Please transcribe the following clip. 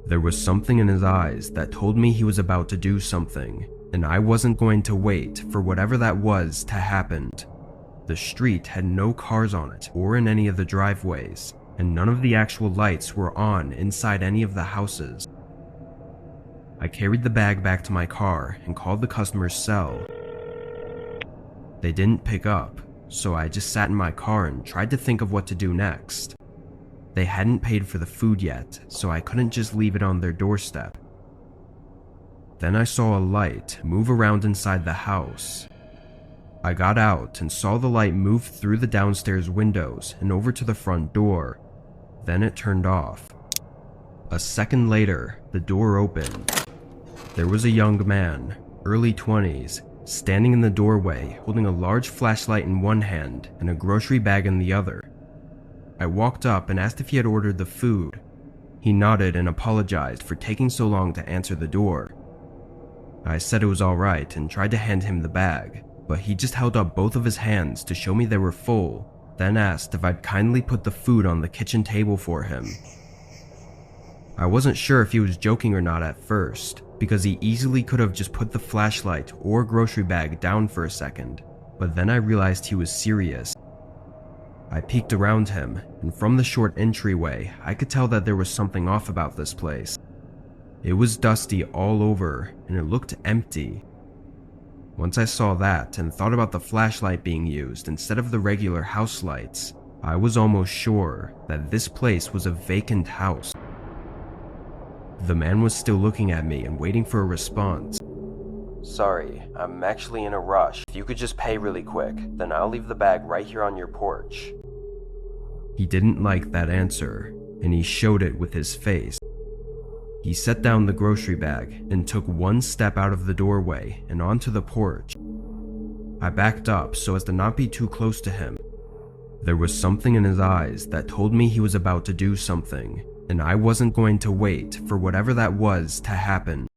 There was something in his eyes that told me he was about to do something, and I wasn't going to wait for whatever that was to happen. The street had no cars on it or in any of the driveways, and none of the actual lights were on inside any of the houses. I carried the bag back to my car and called the customer's cell. They didn't pick up, so I just sat in my car and tried to think of what to do next. They hadn't paid for the food yet, so I couldn't just leave it on their doorstep. Then I saw a light move around inside the house. I got out and saw the light move through the downstairs windows and over to the front door. Then it turned off. A second later, the door opened. There was a young man, early 20s, standing in the doorway holding a large flashlight in one hand and a grocery bag in the other. I walked up and asked if he had ordered the food. He nodded and apologized for taking so long to answer the door. I said it was alright and tried to hand him the bag, but he just held up both of his hands to show me they were full, then asked if I'd kindly put the food on the kitchen table for him. I wasn't sure if he was joking or not at first, because he easily could have just put the flashlight or grocery bag down for a second, but then I realized he was serious. I peeked around him, and from the short entryway, I could tell that there was something off about this place. It was dusty all over, and it looked empty. Once I saw that and thought about the flashlight being used instead of the regular house lights, I was almost sure that this place was a vacant house. The man was still looking at me and waiting for a response. "Sorry, I'm actually in a rush. If you could just pay really quick, then I'll leave the bag right here on your porch." He didn't like that answer, and he showed it with his face. He set down the grocery bag and took one step out of the doorway and onto the porch. I backed up so as to not be too close to him. There was something in his eyes that told me he was about to do something, and I wasn't going to wait for whatever that was to happen.